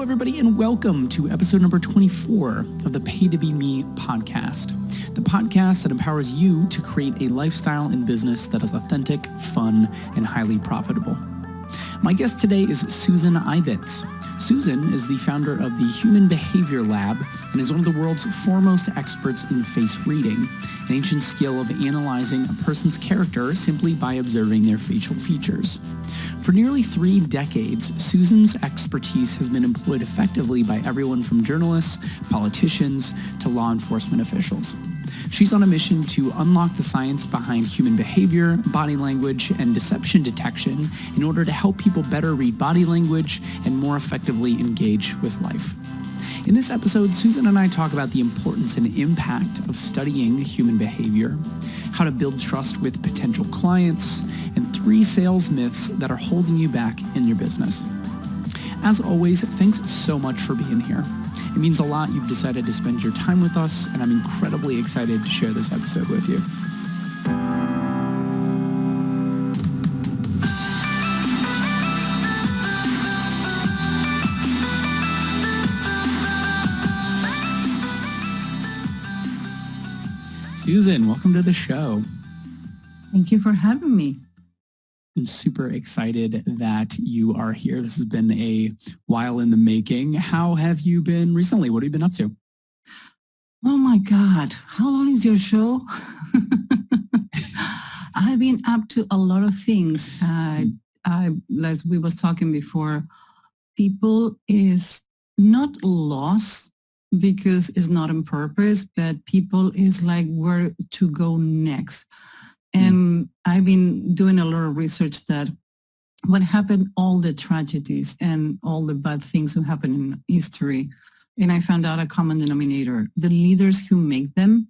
Hello, everybody, and welcome to episode number 24 of the Pay to Be Me podcast, the podcast that empowers you to create a lifestyle and business that is authentic, fun, and highly profitable. My guest today is Susan Ibitz. Susan is the founder of the Human Behavior Lab and is one of the world's foremost experts in face reading, an ancient skill of analyzing a person's character simply by observing their facial features. For nearly 3 decades, Susan's expertise has been employed effectively by everyone from journalists, politicians, to law enforcement officials. She's on a mission to unlock the science behind human behavior, body language, and deception detection in order to help people better read body language and more effectively engage with life. In this episode, Susan and I talk about the importance and impact of studying human behavior, how to build trust with potential clients, and 3 sales myths that are holding you back in your business. As always, thanks so much for being here. It means a lot you've decided to spend your time with us, and I'm incredibly excited to share this episode with you. Susan, welcome to the show. Thank you for having me. I'm super excited that you are here. This has been a while in the making. How have you been recently? What have you been up to? Oh my God, how long is your show? I've been up to a lot of things. As we was talking before, people is not lost because it's not on purpose, but people is like where to go next. And I've been doing a lot of research that what happened, all the tragedies and all the bad things who happened in history. And I found out a common denominator. The leaders who make them,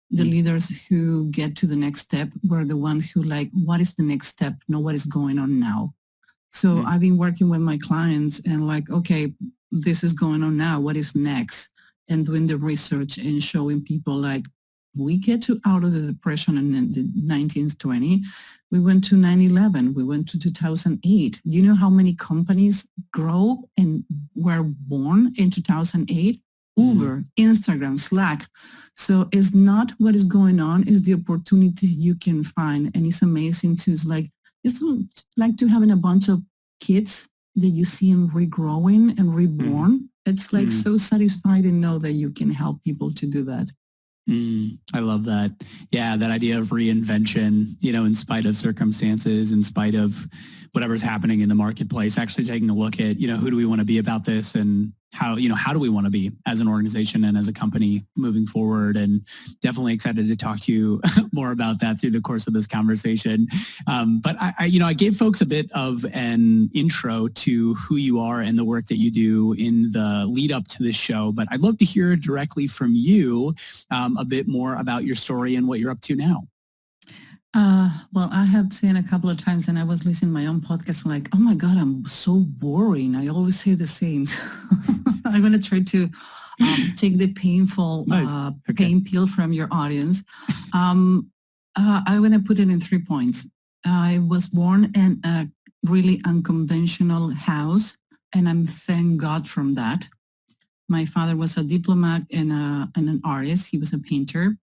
the leaders who get to the next step were the ones who like, what is the next step? Know what is going on now. So I've been working with my clients and like, okay, this is going on now. What is next? And doing the research and showing people like, we get out of the depression in the 1920. We went to 9/11. We went to 2008. Do you know how many companies grow and were born in 2008? Uber, Instagram, Slack. So it's not what is going on, it's the opportunity you can find. And it's amazing too. It's like to having a bunch of kids that you see them regrowing and reborn. It's like so satisfying to know that you can help people to do that. I love that. Yeah, that idea of reinvention, in spite of circumstances, in spite of whatever's happening in the marketplace, actually taking a look at, who do we want to be about this and how do we want to be as an organization and as a company moving forward? And definitely excited to talk to you more about that through the course of this conversation. But I gave folks a bit of an intro to who you are and the work that you do in the lead up to this show. But I'd love to hear directly from you a bit more about your story and what you're up to now. Well, I have seen a couple of times and I was listening to my own podcast like, oh my God, I'm so boring. I always say the same. I'm going to try to take the painful pain pill from your audience. I'm going to put it in 3 points. I was born in a really unconventional house and I'm thank God from that. My father was a diplomat and an artist. He was a painter.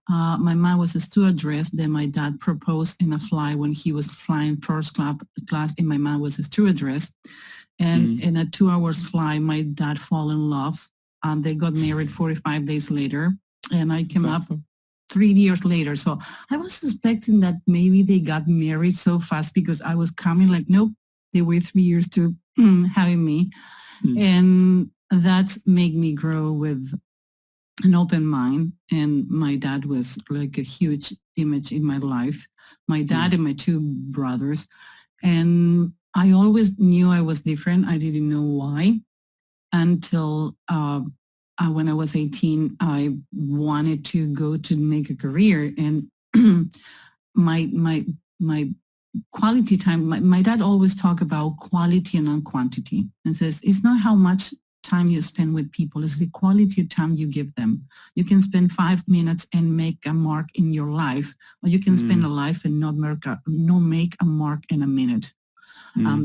My mom was a stewardess. Then my dad proposed in a flight when he was flying first class and my mom was a stewardess. And in a 2 hours flight, my dad fell in love. They got married 45 days later. And I came up 3 years later. So I was suspecting that maybe they got married so fast because I was coming like, nope, they wait 3 years to having me. And that made me grow with an open mind. And my dad was like a huge image in my life. My dad and my 2 brothers. And I always knew I was different. I didn't know why until when I was 18, I wanted to go to make a career. And my quality time, my dad always talk about quality and not quantity and says, it's not how much time you spend with people, it's the quality of time you give them. You can spend 5 minutes and make a mark in your life, or you can spend a life and not make a mark in a minute.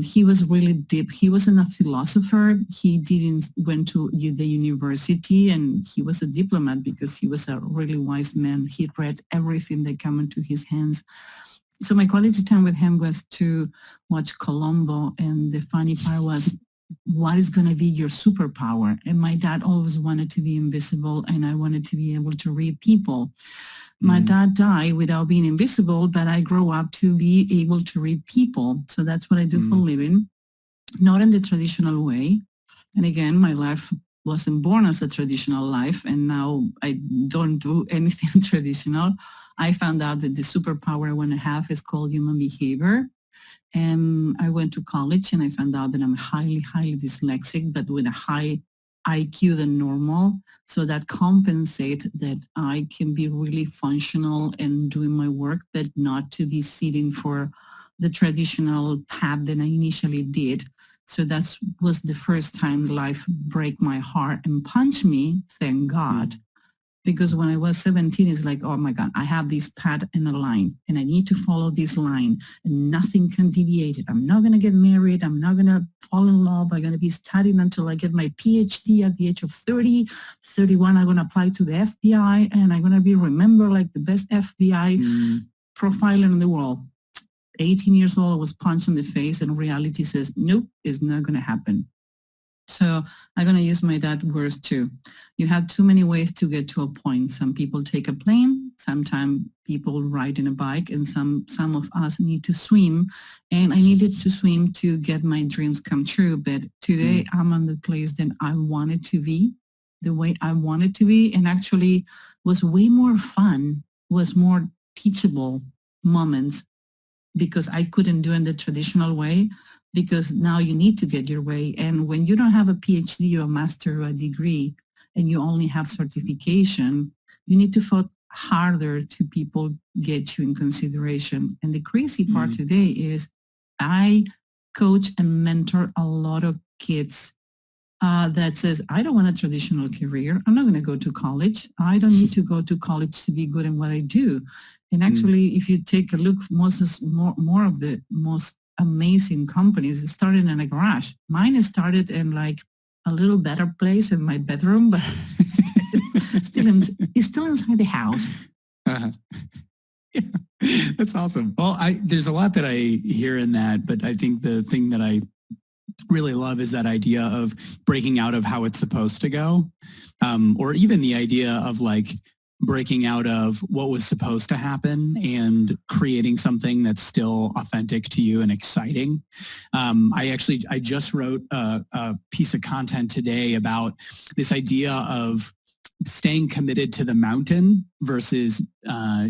He was really deep. He wasn't a philosopher. He didn't went to the university, and he was a diplomat because he was a really wise man. He read everything that came into his hands. So my quality time with him was to watch Columbo, and the funny part was, what is going to be your superpower? And my dad always wanted to be invisible, and I wanted to be able to read people. My dad died without being invisible, but I grew up to be able to read people. So that's what I do for a living, not in the traditional way. And again, my life wasn't born as a traditional life, and now I don't do anything traditional. I found out that the superpower I want to have is called human behavior. And I went to college and I found out that I'm highly, highly dyslexic, but with a high IQ than normal. So that compensate that I can be really functional and doing my work, but not to be sitting for the traditional path that I initially did. So that was the first time life break my heart and punch me, thank God. Because when I was 17, it's like, oh my God, I have this path and a line, and I need to follow this line, and nothing can deviate it. I'm not going to get married. I'm not going to fall in love. I'm going to be studying until I get my PhD at the age of 30, 31. I'm going to apply to the FBI, and I'm going to be remembered like the best FBI profiler in the world. 18 years old, I was punched in the face, and reality says, nope, it's not going to happen. So I'm going to use my dad's words too. You have too many ways to get to a point. Some people take a plane, sometimes people ride in a bike, and some of us need to swim. And I needed to swim to get my dreams come true. But today I'm on the place that I wanted to be, the way I wanted to be, and actually was way more fun, was more teachable moments because I couldn't do it in the traditional way. Because now you need to get your way. And when you don't have a PhD or a master or a degree, and you only have certification, you need to fight harder to people get you in consideration. And the crazy part today is I coach and mentor a lot of kids that says, I don't want a traditional career. I'm not going to go to college. I don't need to go to college to be good in what I do. And actually, if you take a look, more of the most amazing companies started in a garage. Mine started in like a little better place in my bedroom, but it's still inside the house. Yeah, that's awesome. Well, there's a lot that I hear in that, but I think the thing that I really love is that idea of breaking out of how it's supposed to go, or even the idea of like breaking out of what was supposed to happen and creating something that's still authentic to you and exciting. I just wrote a piece of content today about this idea of staying committed to the mountain versus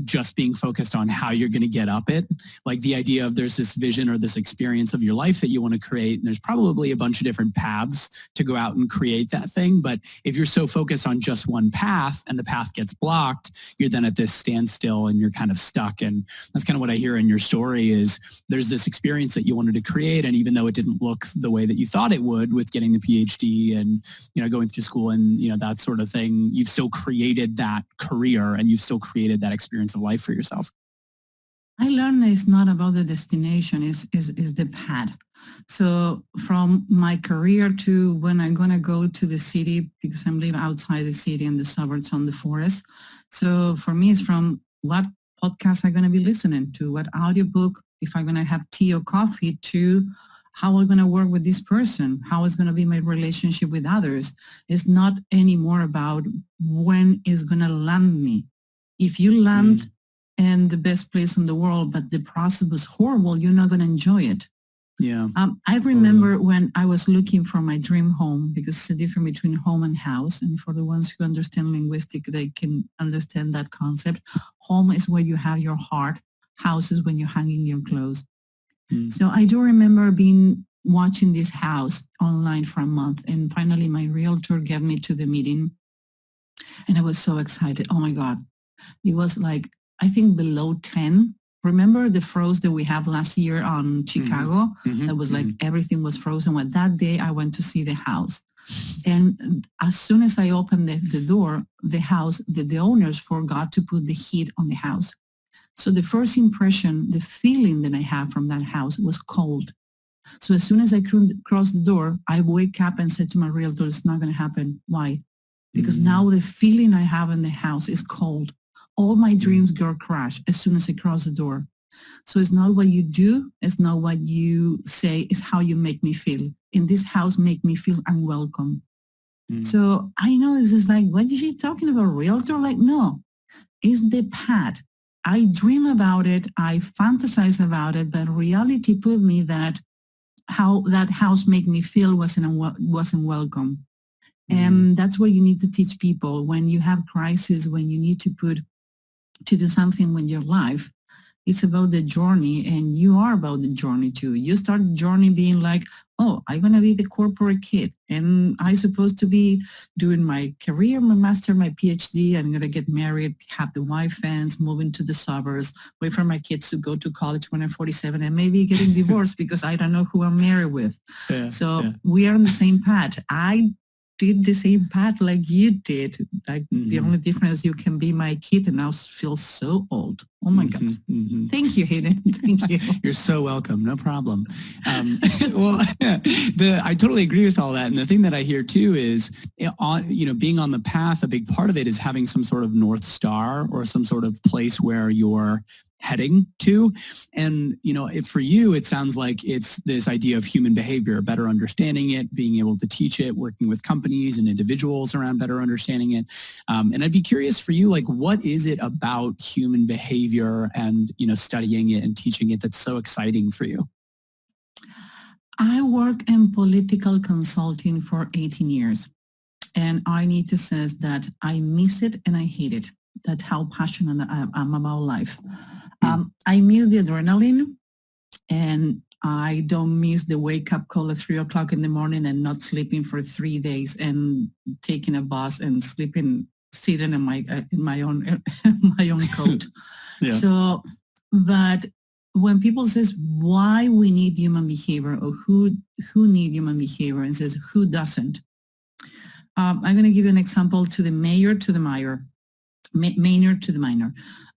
just being focused on how you're going to get up it. Like the idea of there's this vision or this experience of your life that you want to create, and there's probably a bunch of different paths to go out and create that thing. But if you're so focused on just one path and the path gets blocked, you're then at this standstill and you're kind of stuck. And that's kind of what I hear in your story is there's this experience that you wanted to create. And even though it didn't look the way that you thought it would with getting the PhD and, going through school and, that sort of thing, you've still created that career and you've still created that experience of life for yourself. I learned it's not about the destination, is the path. So from my career to when I'm going to go to the city, because I'm living outside the city and the suburbs on the forest. So for me, it's from what podcast I'm going to be listening to, what audiobook, if I'm going to have tea or coffee, to how I'm going to work with this person, how is going to be my relationship with others. It's not anymore about when it's going to land me. If you land in the best place in the world, but the process was horrible, you're not going to enjoy it. Yeah. I remember when I was looking for my dream home, because it's the difference between home and house. And for the ones who understand linguistics, they can understand that concept. Home is where you have your heart. House is when you're hanging your clothes. So I do remember watching this house online for a month. And finally, my realtor got me to the meeting. And I was so excited. Oh, my God. It was like, I think below 10. Remember the froze that we have last year on Chicago? That was like everything was frozen. Well, that day I went to see the house. And as soon as I opened the door, the house, the owners forgot to put the heat on the house. So the first impression, the feeling that I had from that house was cold. So as soon as I cross the door, I wake up and said to my realtor, it's not going to happen. Why? Because now the feeling I have in the house is cold. All my dreams go crash as soon as I cross the door. So it's not what you do, it's not what you say, it's how you make me feel. In this house, make me feel unwelcome. So I know this is like, what is she talking about, realtor? Like, no, it's the pad. I dream about it, I fantasize about it, but reality put me that how that house made me feel wasn't welcome. And that's what you need to teach people when you have crisis, when you need to do something in your life. It's about the journey, and you are about the journey too. You start the journey being like, oh, I'm going to be the corporate kid, and I'm supposed to be doing my career, my master, my PhD. I'm going to get married, have the wife fans, move into the suburbs, wait for my kids to go to college when I'm 47, and maybe getting divorced because I don't know who I'm married with. We are on the same path. I did the same path like you did. Like the only difference, you can be my kid and now feel so old. Oh my God. Thank you, Hayden. Thank you. You're so welcome. No problem. Well, I totally agree with all that. And the thing that I hear too is, being on the path, a big part of it is having some sort of North Star or some sort of place where you're heading to. And, for you, it sounds like it's this idea of human behavior, better understanding it, being able to teach it, working with companies and individuals around better understanding it. And I'd be curious for you, like, what is it about human behavior and, studying it and teaching it that's so exciting for you? I work in political consulting for 18 years. And I need to say that I miss it and I hate it. That's how passionate I am about life. I miss the adrenaline, and I don't miss the wake-up call at 3 o'clock in the morning and not sleeping for 3 days and taking a bus and sitting in my own coat. So, but when people says why we need human behavior, or who need human behavior, and says who doesn't, I'm going to give you an example to the mayor to the minor.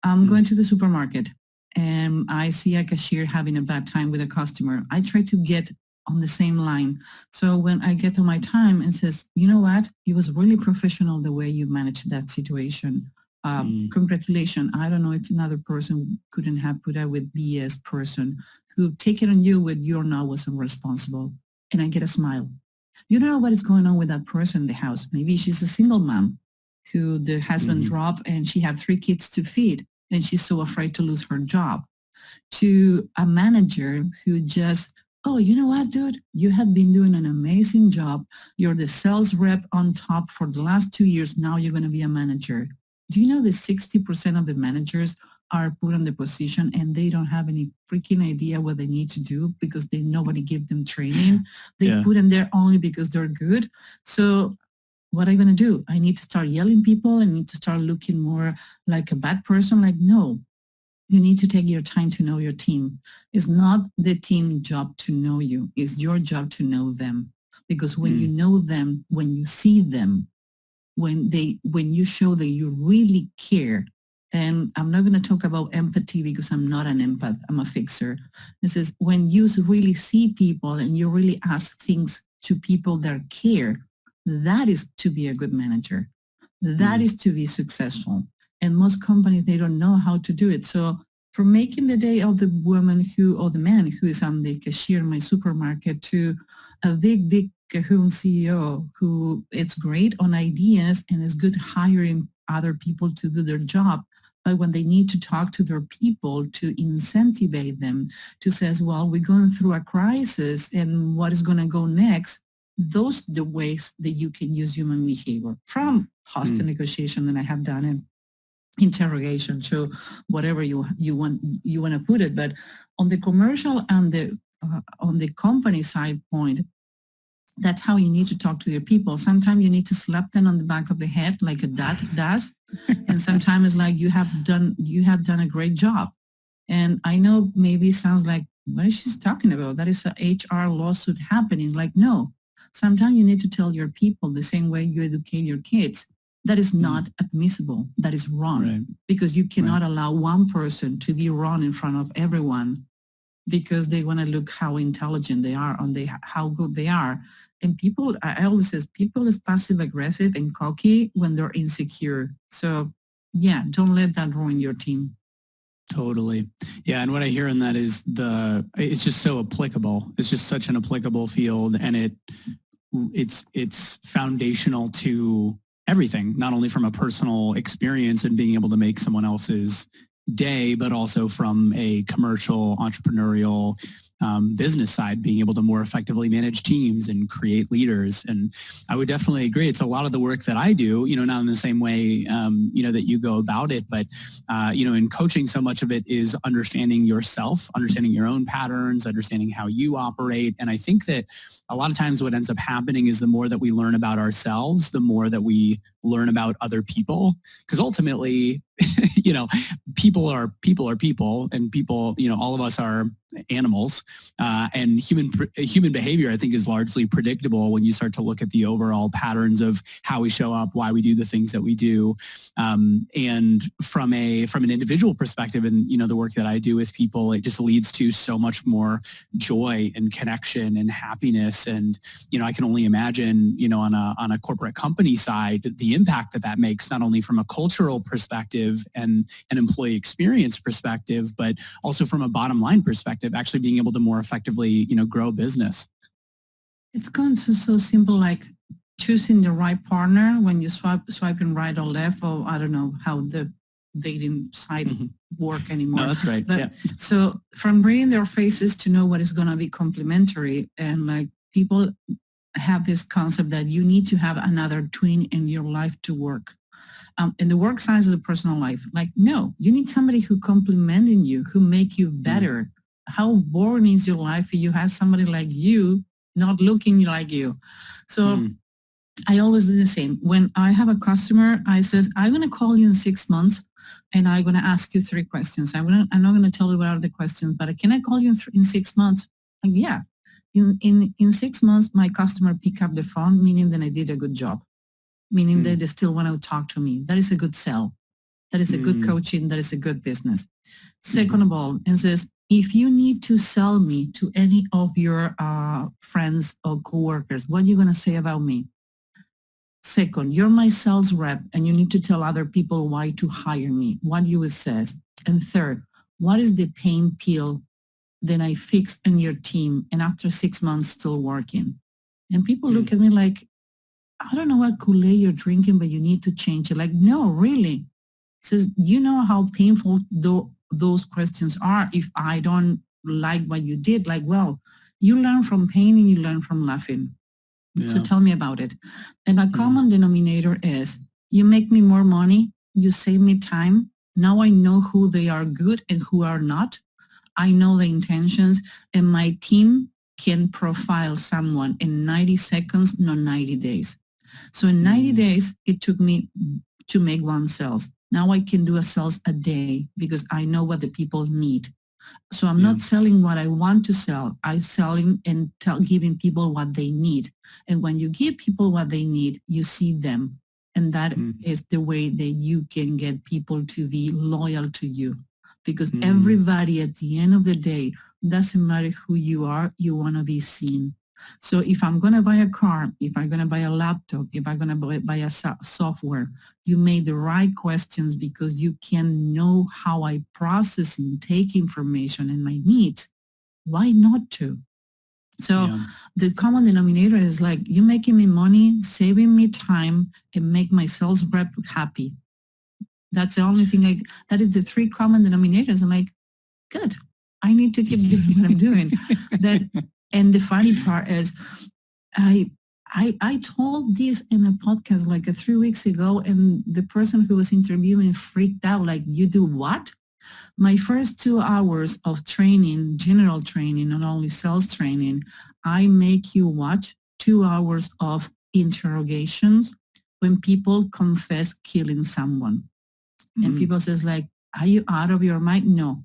I'm going to the supermarket and I see a cashier having a bad time with a customer. I try to get on the same line. So when I get to my time and says, you know what, it was really professional the way you managed that situation. Congratulations. I don't know if another person couldn't have put up with BS person who take it on you when you're not wasn't responsible. And I get a smile. You don't know what is going on with that person in the house. Maybe she's a single mom who the husband dropped and she had 3 kids to feed and she's so afraid to lose her job. To a manager who just, oh, you know what, dude? You have been doing an amazing job. You're the sales rep on top for the last 2 years. Now you're going to be a manager. Do you know that 60% of the managers are put on the position and they don't have any freaking idea what they need to do because nobody gave them training. They put them there only because they're good. So what am I going to do? I need to start yelling people. I need to start looking more like a bad person. Like, no, you need to take your time to know your team. It's not the team job to know you. It's your job to know them. Because when you know them, when you see them, when you show that you really care, and I'm not going to talk about empathy because I'm not an empath, I'm a fixer. This is when you really see people and you really ask things to people that care, that is to be a good manager. That is to be successful. And most companies, they don't know how to do it. So from making the day of the woman or the man who is on the cashier in my supermarket to a big cahoon CEO who it's great on ideas and is good hiring other people to do their job. But when they need to talk to their people to incentivize them to says, well, we're going through a crisis and what is going to go next, those are the ways that you can use human behavior from hostile negotiation that I have done and interrogation, so whatever you want to put it. But on the commercial and on the company side point, that's how you need to talk to your people. Sometimes you need to slap them on the back of the head like a dad does, and sometimes it's like you have done a great job. And I know maybe it sounds like, what is she talking about? That is a HR lawsuit happening. Like, no. Sometimes you need to tell your people the same way you educate your kids. That is not admissible. That is wrong. Because you cannot allow one person to be wrong in front of everyone. because they want to look how intelligent they are and how good they are. And people, I always say, people is passive aggressive and cocky when they're insecure. So yeah, don't let that ruin your team. Totally. Yeah. And what I hear in that is it's just so applicable. It's just such an applicable field, and it's foundational to everything, not only from a personal experience and being able to make someone else's day, but also from a commercial, entrepreneurial, business side, being able to more effectively manage teams and create leaders. And I would definitely agree. It's a lot of the work that I do, not in the same way, that you go about it, but, in coaching, so much of it is understanding yourself, understanding your own patterns, understanding how you operate. And I think that a lot of times what ends up happening is the more that we learn about ourselves, the more that we learn about other people, because ultimately, people are people, and people, all of us are animals, and human behavior, I think, is largely predictable when you start to look at the overall patterns of how we show up, why we do the things that we do, and from an individual perspective, and the work that I do with people, it just leads to so much more joy and connection and happiness. And I can only imagine, on a corporate company side, the impact that makes, not only from a cultural perspective and an employee experience perspective, but also from a bottom line perspective, actually being able to more effectively, grow a business. It's gone to so simple, like choosing the right partner when you swiping right or left, or I don't know how the dating site work anymore. No, that's right. But yeah. So from reading their faces to know what is going to be complementary, and like people have this concept that you need to have another twin in your life to work. In the work side of the personal life, like, no, you need somebody who complementing you, who make you better. How boring is your life if you have somebody like you not looking like you? So I always do the same. When I have a customer, I says, I'm going to call you in 6 months and I'm going to ask you 3 questions. I'm not going to tell you what are the questions, but can I call you in 6 months? Like, yeah. In 6 months, my customer pick up the phone, meaning that I did a good job, meaning that they still want to talk to me. That is a good sell. That is a good coaching. That is a good business. Second of all, and says, if you need to sell me to any of your friends or coworkers, what are you going to say about me? Second, you're my sales rep and you need to tell other people why to hire me, what you says. And third, what is the pain pill that I fix in your team and after 6 months still working? And people look at me like, I don't know what Kool-Aid you're drinking, but you need to change it. Like, no, really. It says, you know how painful those questions are if I don't like what you did. Like, well, you learn from pain and you learn from laughing. Yeah. So tell me about it. And a common denominator is, you make me more money, you save me time. Now I know who they are good and who are not. I know the intentions, and my team can profile someone in 90 seconds, not 90 days. So in 90 days, it took me to make 1 sales. Now I can do a sales a day because I know what the people need. So I'm not selling what I want to sell. I'm selling and giving people what they need. And when you give people what they need, you see them. And that is the way that you can get people to be loyal to you. Because everybody at the end of the day, doesn't matter who you are, you want to be seen. So if I'm going to buy a car, if I'm going to buy a laptop, if I'm going to buy a software, you made the right questions because you can know how I process and take information and my needs. Why not to? So the common denominator is like, you making me money, saving me time, and make my sales rep happy. That's the only thing. That is the 3 common denominators. I'm like, good. I need to keep doing what I'm doing. And the funny part is, I told this in a podcast like 3 weeks ago, and the person who was interviewing freaked out. Like, you do what? My first 2 hours of training, general training, not only sales training, I make you watch 2 hours of interrogations when people confess killing someone. And people says like, are you out of your mind? No.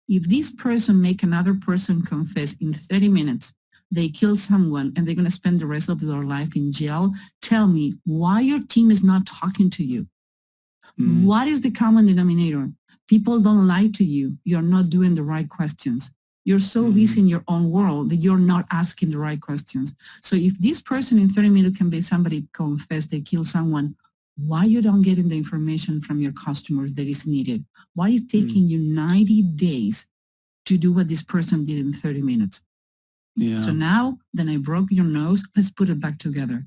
If this person make another person confess in 30 minutes, they kill someone and they're going to spend the rest of their life in jail, tell me why your team is not talking to you. What is the common denominator? People don't lie to you. You're not doing the right questions. You're so busy in your own world that you're not asking the right questions. So if this person in 30 minutes can be somebody confess they killed someone, why you don't getting the information from your customers that is needed? Why is taking you 90 days to do what this person did in 30 minutes? Yeah. So now, then I broke your nose, let's put it back together.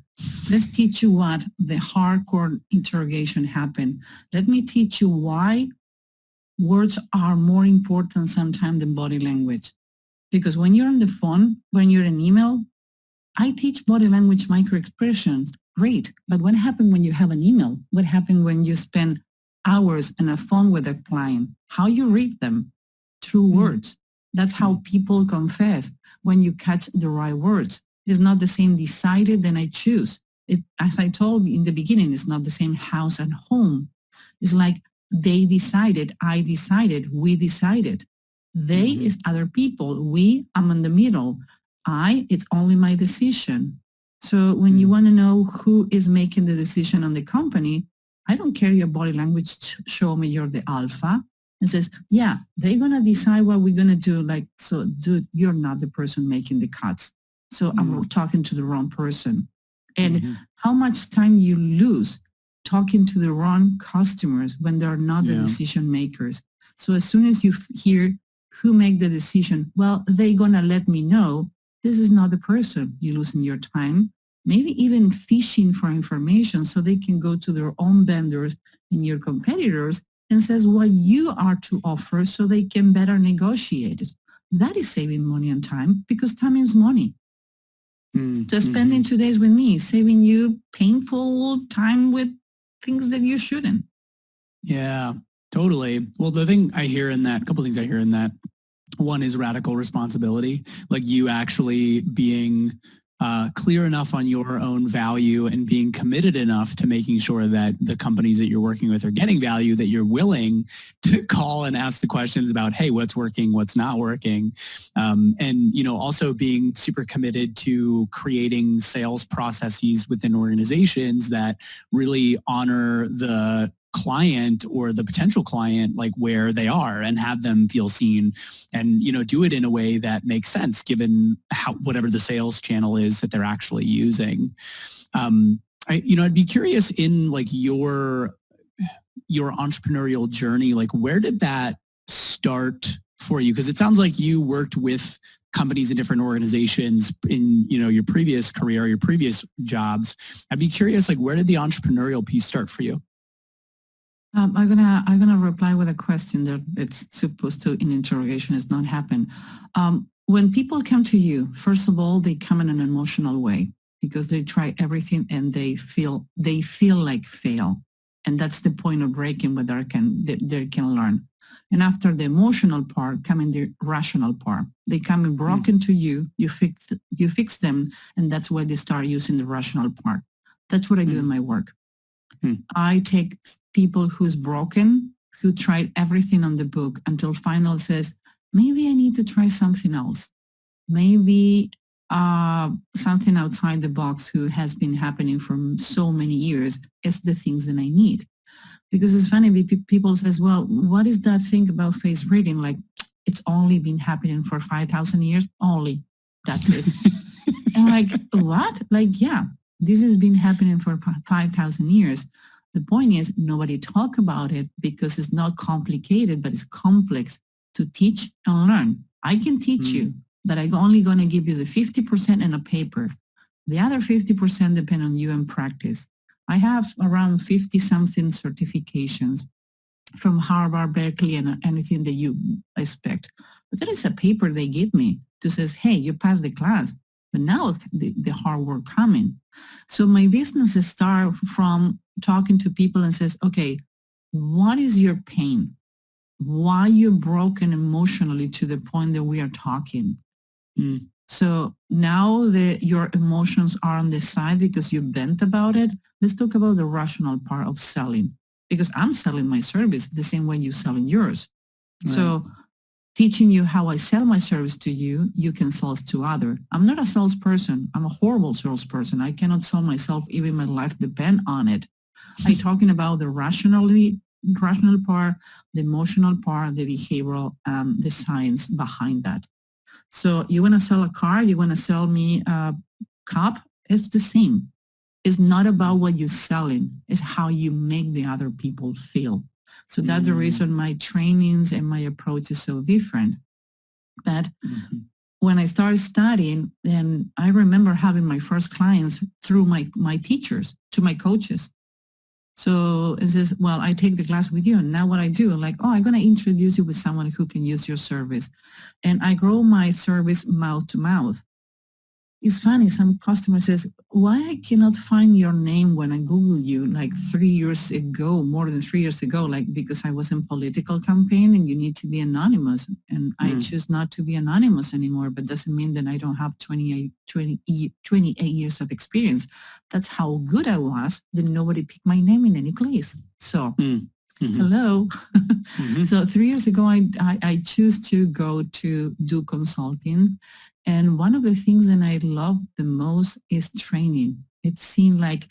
Let's teach you what the hardcore interrogation happened. Let me teach you why words are more important sometimes than body language. Because when you're on the phone, when you're in email, I teach body language microexpressions. Great. But what happened when you have an email? What happened when you spend hours on a phone with a client? How you read them? Through words. That's how people confess, when you catch the right words. It's not the same decided than I choose. As I told you in the beginning, it's not the same house and home. It's like they decided, I decided, we decided. They is other people. We, I'm in the middle. I, it's only my decision. So when you want to know who is making the decision on the company, I don't care your body language to show me you're the alpha. And says, yeah, they're going to decide what we're going to do. Like, so dude, you're not the person making the cuts. So I'm talking to the wrong person. And how much time you lose talking to the wrong customers when they're not the decision makers. So as soon as you hear who make the decision, well, they're going to let me know. This is not the person. You're losing your time, maybe even fishing for information so they can go to their own vendors and your competitors and says what you are to offer so they can better negotiate it. That is saving money and time, because time is money. So spending 2 days with me, saving you painful time with things that you shouldn't. Yeah, totally. Well, the thing I hear in that, a couple of things I hear in that, one is radical responsibility, like you actually being clear enough on your own value and being committed enough to making sure that the companies that you're working with are getting value, that you're willing to call and ask the questions about, hey, what's working, what's not working. And, you know, also being super committed to creating sales processes within organizations that really honor the client or the potential client, like where they are, and have them feel seen, and, you know, do it in a way that makes sense given how, whatever the sales channel is that they're actually using. I'd be curious in like your entrepreneurial journey, like where did that start for you? Because it sounds like you worked with companies in different organizations in, you know, your previous career, your previous jobs. I'd be curious, like where did the entrepreneurial piece start for you? I'm gonna reply with a question that it's supposed to in interrogation has not happened. When people come to you, first of all, they come in an emotional way because they try everything and they feel like fail, and that's the point of breaking where they can learn. And after the emotional part, come in the rational part. They come in broken to you, you fix them, and that's why they start using the rational part. That's what I do in my work. I take people who's broken, who tried everything on the book until final says, maybe I need to try something else. Maybe something outside the box who has been happening for so many years is the things that I need. Because it's funny, people says, well, what is that thing about face reading? Like, it's only been happening for 5,000 years? Only. That's it. And like, what? Like, yeah. This has been happening for 5,000 years. The point is nobody talk about it because it's not complicated, but it's complex to teach and learn. I can teach you, but I'm only going to give you the 50% in a paper. The other 50% depend on you and practice. I have around 50-something certifications from Harvard, Berkeley, and anything that you expect. But there is a paper they give me to says, hey, you passed the class. But now the hard work coming. So my businesses start from talking to people and says, okay, what is your pain? Why you're broken emotionally to the point that we are talking? So now that your emotions are on the side because you vent about it, let's talk about the rational part of selling. Because I'm selling my service the same way you're selling yours. Right. So teaching you how I sell my service to you, you can sell to other. I'm not a salesperson. I'm a horrible salesperson. I cannot sell myself. Even my life depend on it. I'm talking about the rational part, the emotional part, the behavioral, the science behind that. So you want to sell a car, you want to sell me a cup, it's the same. It's not about what you're selling, it's how you make the other people feel. So that's the reason my trainings and my approach is so different. But when I started studying, then I remember having my first clients through my teachers, to my coaches. So it says, well, I take the class with you. And now what I do, like, oh, I'm going to introduce you with someone who can use your service. And I grow my service mouth to mouth. It's funny, some customer says, why I cannot find your name when I Google you like 3 years ago, more than 3 years ago, like because I was in political campaign and you need to be anonymous. And I choose not to be anonymous anymore, but doesn't mean that I don't have 28 years of experience. That's how good I was that nobody picked my name in any place. So hello. So 3 years ago, I choose to go to do consulting. And one of the things that I love the most is training. It seemed like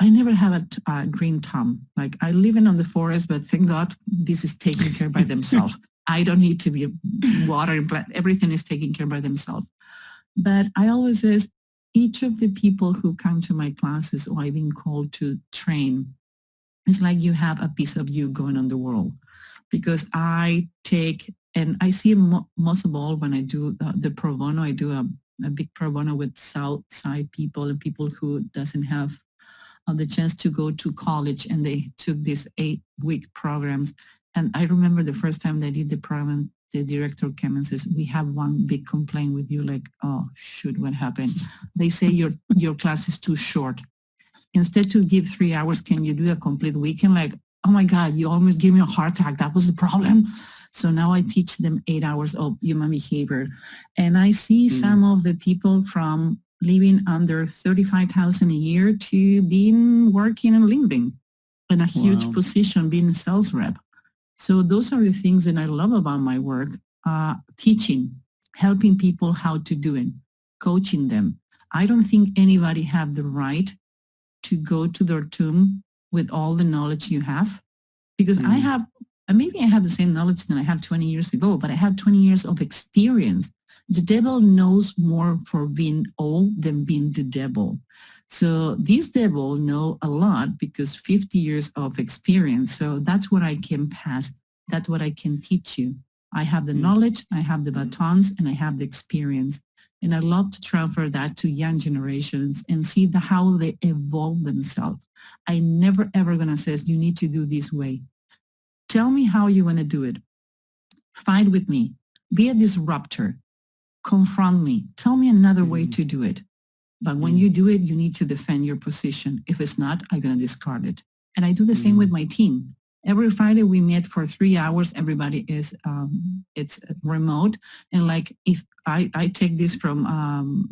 I never have a green thumb. Like I live in on the forest, but thank God this is taken care by themselves. I don't need to be water, but everything is taken care by themselves. But I always say, each of the people who come to my classes or I've been called to train, it's like you have a piece of you going on the world. Because I take, and I see most of all when I do the pro bono, I do a big pro bono with Southside people and people who doesn't have the chance to go to college, and they took these 8-week programs. And I remember the first time they did the program, the director came and says, we have one big complaint with you. Like, oh, shoot, what happened? They say your class is too short. Instead to give 3 hours, can you do a complete weekend? Like, oh my God, you almost gave me a heart attack. That was the problem. So now I teach them 8 hours of human behavior. And I see some of the people from living under 35,000 a year to being working in LinkedIn in a huge position, being a sales rep. So those are the things that I love about my work, teaching, helping people how to do it, coaching them. I don't think anybody have the right to go to their tomb with all the knowledge you have, because I have, maybe I have the same knowledge that I had 20 years ago, but I have 20 years of experience. The devil knows more for being old than being the devil. So this devil know a lot because 50 years of experience. So that's what I can pass. That's what I can teach you. I have the knowledge, I have the batons, and I have the experience. And I love to transfer that to young generations and see how they evolve themselves. I never, ever going to say, you need to do this way. Tell me how you want to do it. Fight with me. Be a disruptor. Confront me. Tell me another way to do it. But when you do it, you need to defend your position. If it's not, I'm going to discard it. And I do the same with my team. Every Friday we meet for 3 hours. Everybody is, it's remote. And like if I take this from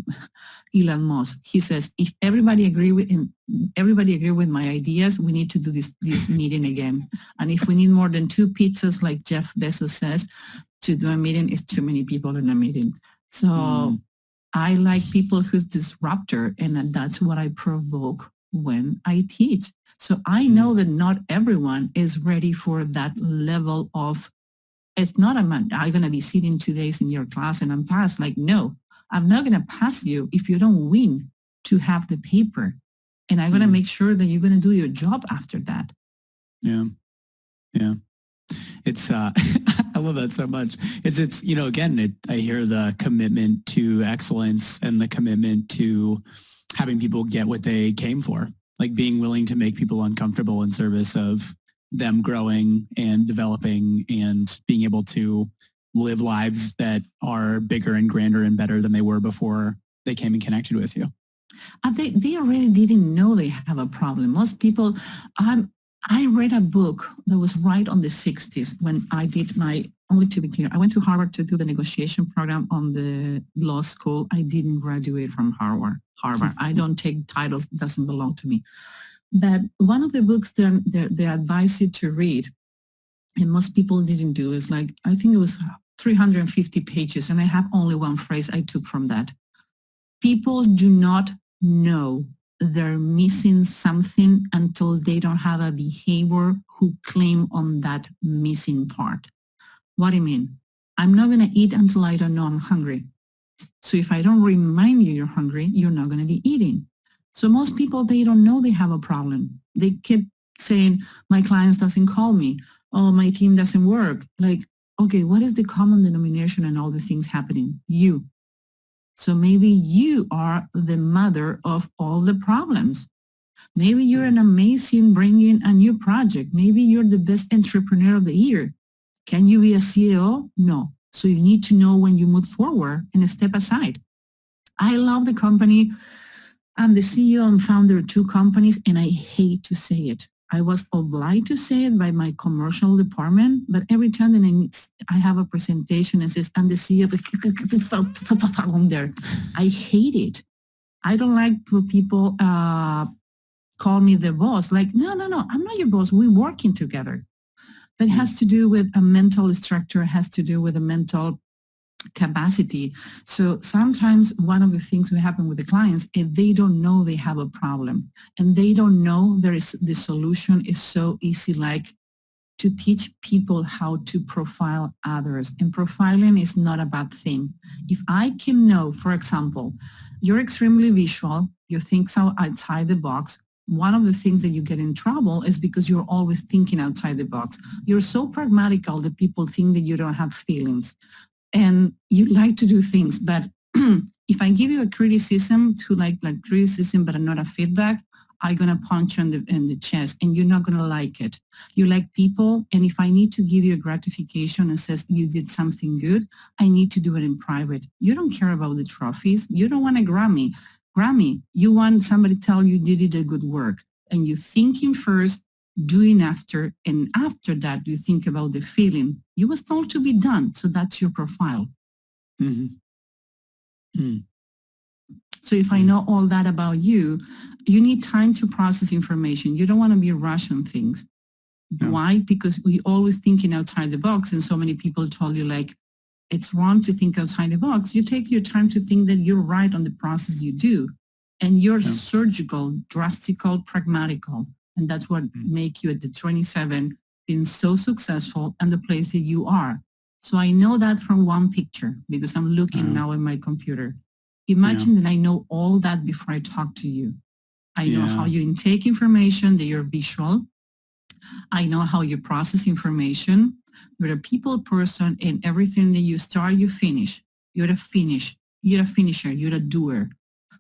Elon Musk, he says, if everybody agree with my ideas, we need to do this meeting again. And if we need more than 2 pizzas, like Jeff Bezos says, to do a meeting, it's too many people in a meeting. So I like people who's disruptor, and that's what I provoke when I teach. So I know that not everyone is ready for that level of, it's not I'm going to be sitting 2 days in your class and I'm passed. Like, no, I'm not going to pass you if you don't win to have the paper. And I'm going to make sure that you're going to do your job after that. Yeah. Yeah. It's, I love that so much. It's, you know, again, I hear the commitment to excellence and the commitment to having people get what they came for, like being willing to make people uncomfortable in service of them growing and developing and being able to live lives that are bigger and grander and better than they were before they came and connected with you. They already didn't know they have a problem. Most people, I read a book that was right on the 60s when I did only to be clear, I went to Harvard to do the negotiation program on the law school. I didn't graduate from Harvard. I don't take titles, it doesn't belong to me. But one of the books they advise you to read, and most people didn't do, is like, I think it was 350 pages, and I have only one phrase I took from that. People do not know they're missing something until they don't have a behavior who claim on that missing part. What do you mean? I'm not going to eat until I don't know I'm hungry. So if I don't remind you you're hungry, you're not going to be eating. So most people, they don't know they have a problem. They keep saying, my clients doesn't call me. Oh, my team doesn't work. Like, okay, what is the common denomination in all the things happening? You. So maybe you are the mother of all the problems. Maybe you're an amazing bringing a new project. Maybe you're the best entrepreneur of the year. Can you be a CEO? No. So you need to know when you move forward and step aside. I love the company. I'm the CEO and founder of 2 companies, and I hate to say it. I was obliged to say it by my commercial department, but every time that I have a presentation and says, I'm the CEO of there, I hate it. I don't like when people call me the boss. Like, no, I'm not your boss. We're working together. But it has to do with a mental structure, has to do with a mental capacity. So sometimes one of the things that happen with the clients is they don't know they have a problem, and they don't know the solution is so easy, like to teach people how to profile others. And profiling is not a bad thing. If I can know, for example, you're extremely visual, you think so outside the box. One of the things that you get in trouble is because you're always thinking outside the box. You're so pragmatical that people think that you don't have feelings. And you like to do things, but if I give you a criticism to like criticism, but not a feedback, I'm going to punch you in the chest and you're not going to like it. You like people. And if I need to give you a gratification and says you did something good, I need to do it in private. You don't care about the trophies. You don't want a Grammy. You want somebody to tell you did a good work, and you thinking first, doing after, and after that you think about the feeling. You was told to be done, so that's your profile. Mm-hmm. Mm. So if I know all that about you, you need time to process information. You don't want to be rushing things. No. Why? Because we always thinking outside the box, and so many people told you like, it's wrong to think outside the box. You take your time to think that you're right on the process you do, and you're surgical, drastical, pragmatical. And that's what make you at the 27 being so successful and the place that you are. So I know that from one picture because I'm looking now at my computer. Imagine that I know all that before I talk to you. I know how you intake information, that you're visual. I know how you process information. You're a people person, and everything that you start, you finish. You're a finisher. You're a doer.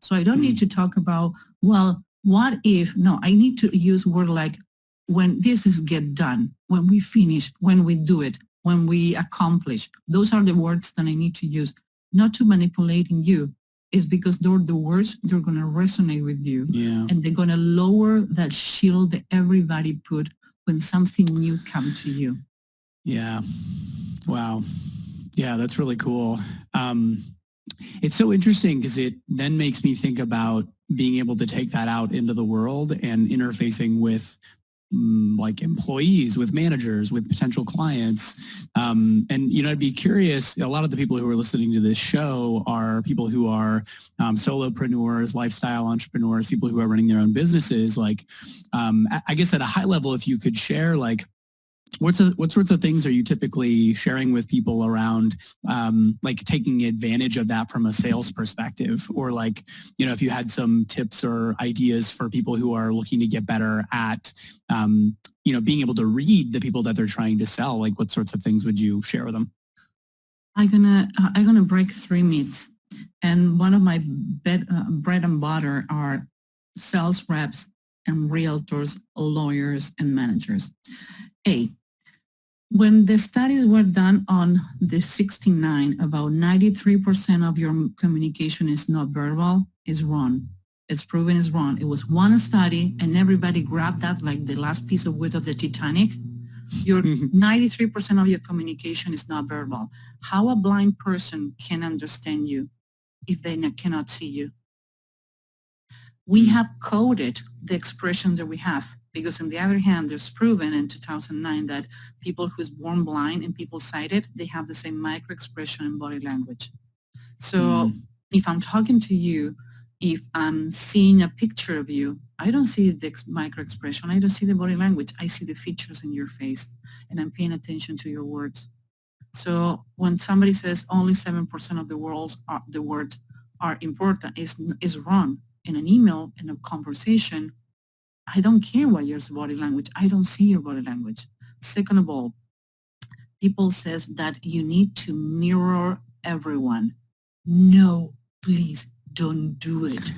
So I don't need to talk about, well, what if? No, I need to use word like when this is get done, when we finish, when we do it, when we accomplish. Those are the words that I need to use, not to manipulating you. Is because they're the words, they're going to resonate with you. And they're going to lower that shield that everybody put when something new comes to you. Yeah. Wow. Yeah, that's really cool. It's so interesting because it then makes me think about being able to take that out into the world and interfacing with like employees, with managers, with potential clients. And, I'd be curious, a lot of the people who are listening to this show are people who are solopreneurs, lifestyle entrepreneurs, people who are running their own businesses. Like, I guess at a high level, if you could share, like, what sorts of things are you typically sharing with people around like taking advantage of that from a sales perspective, or like, if you had some tips or ideas for people who are looking to get better at, being able to read the people that they're trying to sell, like what sorts of things would you share with them? I'm gonna break 3 myths, and one of my bread and butter are sales reps and realtors, lawyers, and managers. When the studies were done on the 69, about 93% of your communication is not verbal, is wrong. It's proven is wrong. It was one study and everybody grabbed that like the last piece of wood of the Titanic. Your 93% of your communication is not verbal. How a blind person can understand you if they cannot see you? We have coded the expression that we have. Because on the other hand, there's proven in 2009 that people who's born blind and people sighted, they have the same micro expression and body language. So if I'm talking to you, if I'm seeing a picture of you, I don't see the micro expression. I don't see the body language. I see the features in your face, and I'm paying attention to your words. So when somebody says only 7% of the words are important, is wrong. In an email, in a conversation, I don't care what your body language. I don't see your body language. Second of all, people says that you need to mirror everyone. No, please don't do it.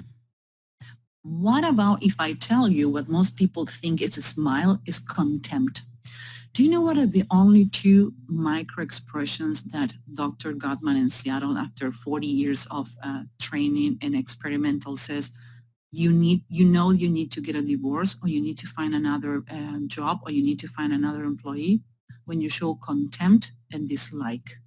What about if I tell you what most people think is a smile is contempt? Do you know what are the only two micro expressions that Dr. Gottman in Seattle, after 40 years of training and experimental, says you need to get a divorce, or you need to find another job, or you need to find another employee when you show contempt and dislike.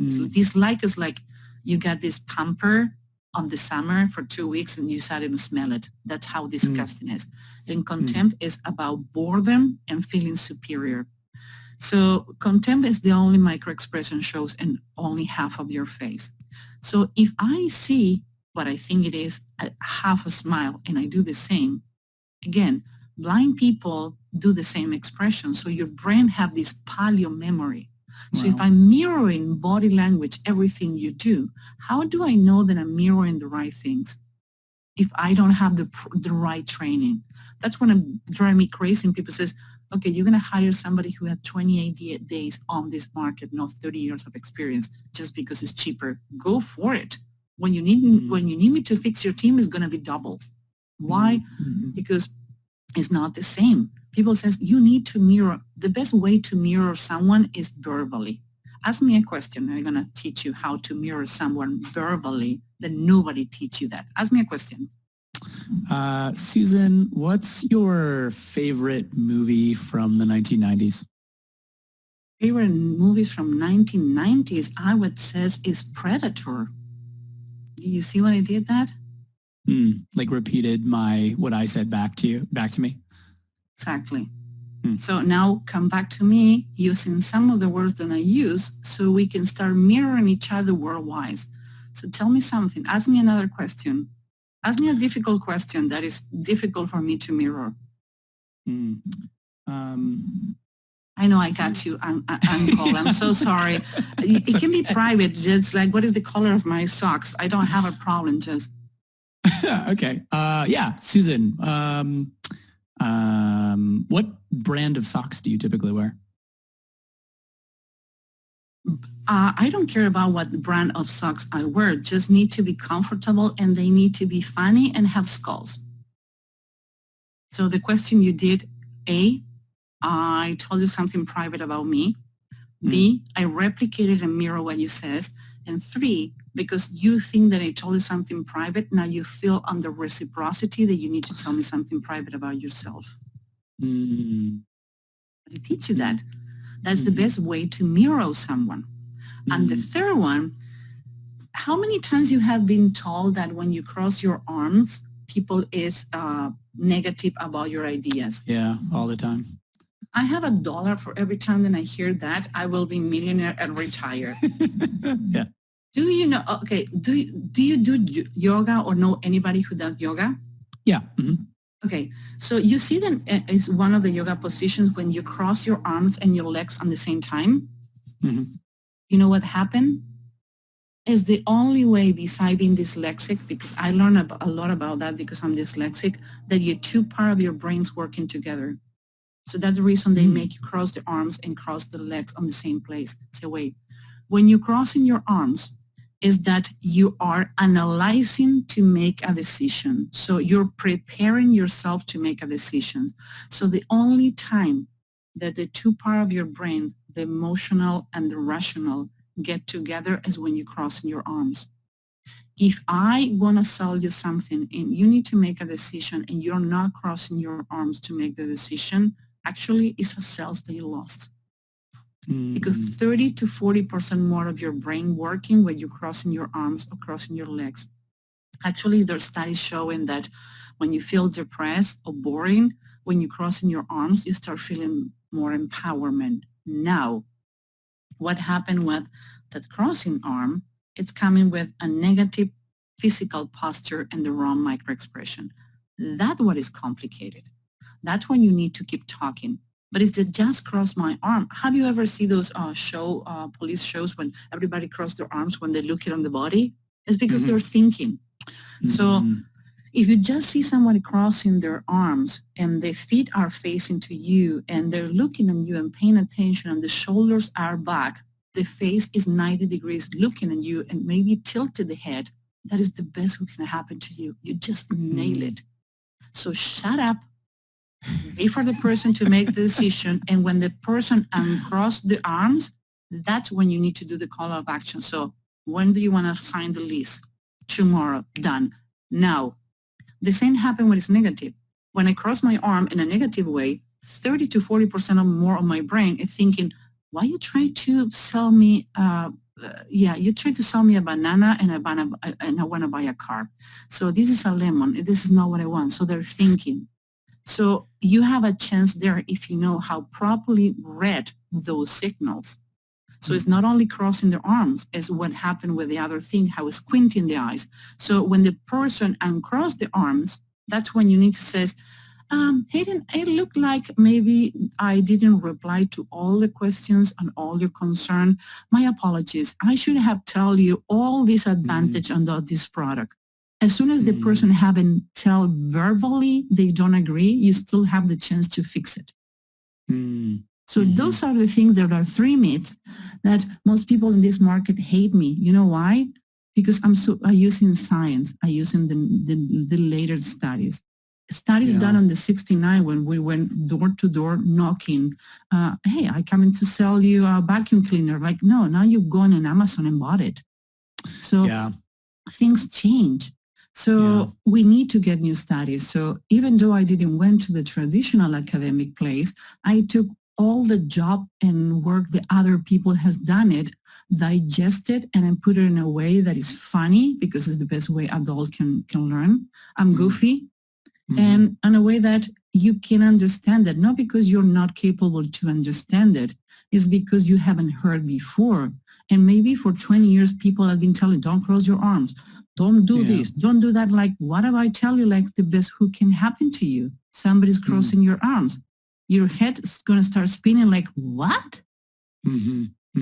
So dislike is like you got this pamper on the summer for 2 weeks and you sat and smell it. That's how disgusting is. And contempt is about boredom and feeling superior. So contempt is the only micro expression shows in only half of your face. So if I see what I think it is, half a smile, and I do the same, again, blind people do the same expression. So your brain have this paleo memory. So if I'm mirroring body language, everything you do, how do I know that I'm mirroring the right things if I don't have the right training? That's when it drives me crazy. And people says, okay, you're going to hire somebody who had 28 days on this market, not 30 years of experience, just because it's cheaper. Go for it. When you need me to fix your team, it's going to be double. Why? Because it's not the same. People says you need to mirror. The best way to mirror someone is verbally. Ask me a question. I'm going to teach you how to mirror someone verbally. Then nobody teach you that. Ask me a question. Susan, what's your favorite movie from the 1990s? Favorite movies from 1990s, I would say, is Predator. Do you see when I did that? Like repeated what I said back to me. Exactly. So now come back to me using some of the words that I use so we can start mirroring each other worldwide. So tell me something. Ask me another question. Ask me a difficult question that is difficult for me to mirror. I know I got you, Uncle. I'm so sorry. It can be private. Just like, what is the color of my socks? I don't have a problem. Just. Okay. Yeah, Susan. What brand of socks do you typically wear? I don't care about what brand of socks I wear. Just need to be comfortable, and they need to be funny and have skulls. So the question you did, A, I told you something private about me. B, I replicated and mirror what you says. And 3, because you think that I told you something private, now you feel under reciprocity that you need to tell me something private about yourself. I teach you that. That's the best way to mirror someone. And the third one, how many times you have been told that when you cross your arms, people is negative about your ideas? Yeah, all the time. I have $1 for every time that I hear that. I will be millionaire and retire. Yeah. Do you know, okay, do you do yoga or know anybody who does yoga? Yeah. Okay, so you see that it's one of the yoga positions when you cross your arms and your legs at the same time. You know what happened? Is the only way, beside being dyslexic, because I learned a lot about that because I'm dyslexic, that your two parts of your brains working together. So that's the reason they make you cross the arms and cross the legs on the same place. So wait, when you're crossing your arms, is that you are analyzing to make a decision. So you're preparing yourself to make a decision. So the only time that the two parts of your brain, the emotional and the rational, get together is when you cross your arms. If I want to sell you something and you need to make a decision and you're not crossing your arms to make the decision, actually it's a sales that you lost. Because 30 to 40% more of your brain working when you're crossing your arms or crossing your legs. Actually, there are studies showing that when you feel depressed or boring, when you're crossing your arms, you start feeling more empowerment. Now, what happened with that crossing arm? It's coming with a negative physical posture and the wrong microexpression. That's what is complicated. That's when you need to keep talking. but it's to just cross my arm. Have you ever seen those police shows when everybody cross their arms when they look it on the body? It's because they're thinking. So if you just see somebody crossing their arms and their feet are facing to you and they're looking at you and paying attention and the shoulders are back, the face is 90 degrees looking at you and maybe tilted the head, that is the best what can happen to you. You just nail it. So shut up, wait for the person to make the decision. And when the person uncross the arms, that's when you need to do the call of action. So when do you want to sign the lease? Tomorrow, done. Now, the same happens when it's negative. When I cross my arm in a negative way, 30 to 40% or more of my brain is thinking, why you try to sell me, you try to sell me a banana and I want to buy a car. So this is a lemon. This is not what I want. So they're thinking. So you have a chance there if you know how properly read those signals. So it's not only crossing the arms, as what happened with the other thing, how it's squinting the eyes. So when the person uncrossed the arms, that's when you need to say, Hayden, it looked like maybe I didn't reply to all the questions and all your concern. My apologies. I should have told you all this advantage under this product. As soon as the person haven't tell verbally they don't agree, you still have the chance to fix it. So those are the things. There are 3 myths that most people in this market hate me. You know why? Because I using science. I using the later studies. Studies done on the 69 when we went door to door knocking. Hey, I come in to sell you a vacuum cleaner. Like, no, now you've gone on Amazon and bought it. So things change. So we need to get new studies. So even though I didn't went to the traditional academic place, I took all the job and work that other people has done it, digest it, and then put it in a way that is funny because it's the best way adult can learn. I'm goofy. And in a way that you can understand it, not because you're not capable to understand it, is because you haven't heard before. And maybe for 20 years, people have been telling, don't cross your arms, don't do this, don't do that. Like, what if I tell you, like, the best who can happen to you? Somebody's crossing your arms. Your head is going to start spinning like, what?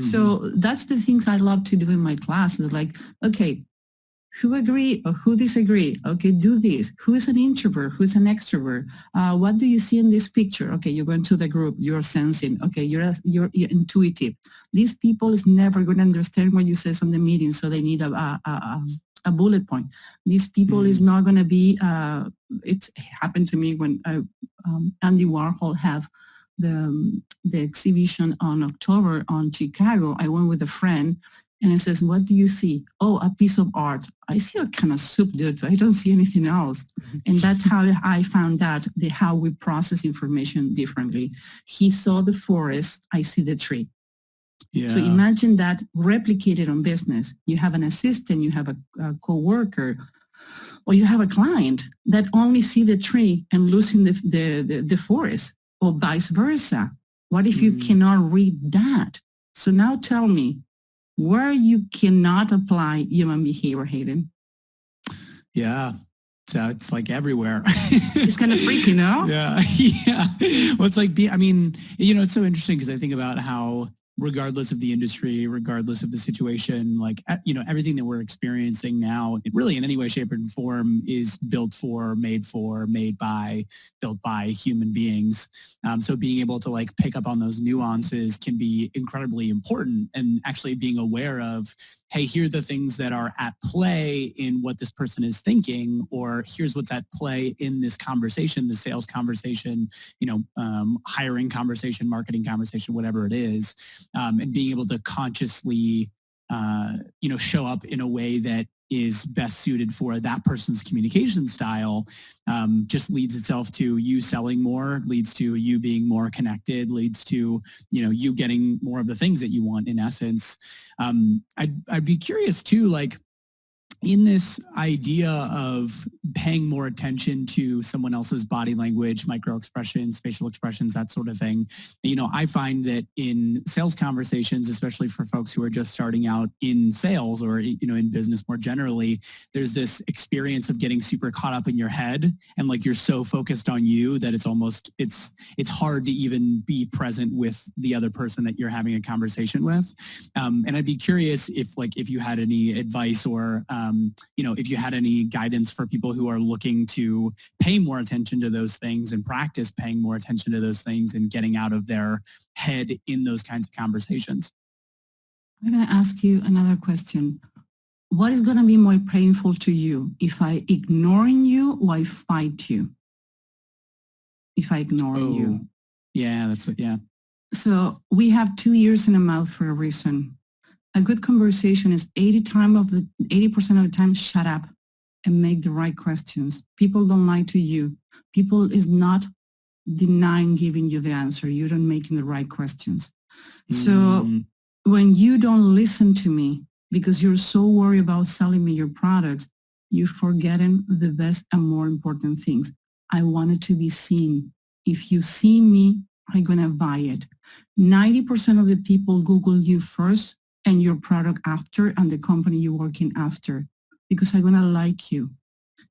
So that's the things I love to do in my classes. Like, okay, who agree or who disagree? Okay, do this. Who is an introvert? Who is an extrovert? What do you see in this picture? Okay, you're going to the group. You're sensing. Okay, you're intuitive. These people is never going to understand what you say on the meeting, so they need a bullet point. These people is not going to be. It happened to me when Andy Warhol have the exhibition on October on Chicago. I went with a friend. And it says, what do you see? Oh, a piece of art. I see a kind of soup, dude. I don't see anything else. And that's how I found out how we process information differently. He saw the forest. I see the tree. So imagine that replicated on business. You have an assistant, you have a coworker, or you have a client that only see the tree and losing the forest, or vice versa. What if you cannot read that? So now tell me, where you cannot apply human behavior, Hayden? Yeah. So it's like everywhere. It's kind of freaky, no? Yeah. Well, it's like, it's so interesting because I think about how regardless of the industry, regardless of the situation, like, everything that we're experiencing now, it really in any way, shape, and form is built by, built by human beings. So being able to like pick up on those nuances can be incredibly important, and actually being aware of, hey, here are the things that are at play in what this person is thinking, or here's what's at play in this conversation, the sales conversation, hiring conversation, marketing conversation, whatever it is, and being able to consciously, show up in a way that is best suited for that person's communication style, just leads itself to you selling more, leads to you being more connected, leads to, you getting more of the things that you want in essence. I'd be curious too, like, in this idea of paying more attention to someone else's body language, micro expressions, facial expressions, that sort of thing, I find that in sales conversations, especially for folks who are just starting out in sales or, in business more generally, there's this experience of getting super caught up in your head and like you're so focused on you that it's hard to even be present with the other person that you're having a conversation with. And I'd be curious if you had any advice or, if you had any guidance for people who are looking to pay more attention to those things and practice paying more attention to those things and getting out of their head in those kinds of conversations. I'm going to ask you another question. What is going to be more painful to you if I ignore you or I fight you? If I ignore you. Yeah, that's what, yeah. So we have 2 ears and a mouth for a reason. A good conversation is 80% of the time, shut up and make the right questions. People don't lie to you. People is not denying giving you the answer. You're not making the right questions. So when you don't listen to me because you're so worried about selling me your products, you're forgetting the best and more important things. I wanted to be seen. If you see me, I'm going to buy it. 90% of the people Google you first and your product after and the company you're working after, because I'm going to like you.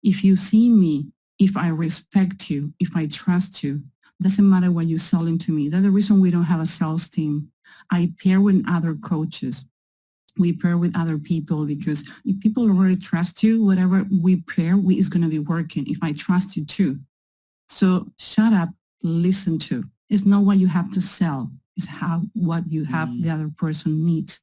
If you see me, if I respect you, if I trust you, doesn't matter what you're selling to me. That's the reason we don't have a sales team. I pair with other coaches. We pair with other people because if people already trust you, whatever we pair is going to be working if I trust you too. So shut up, listen to. It's not what you have to sell. It's what you have the other person needs.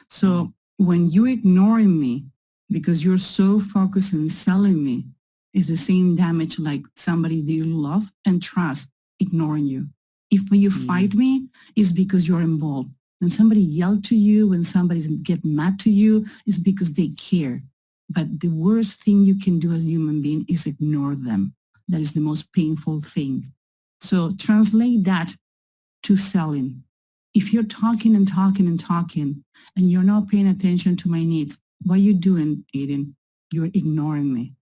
So when you're ignoring me because you're so focused on selling me, it's the same damage like somebody that you love and trust ignoring you. If you fight me, it's because you're involved. When somebody yelled to you, when somebody get mad to you, it's because they care. But the worst thing you can do as a human being is ignore them. That is the most painful thing. So translate that to selling. If you're talking and talking and talking and you're not paying attention to my needs, what are you doing, Hayden? You're ignoring me.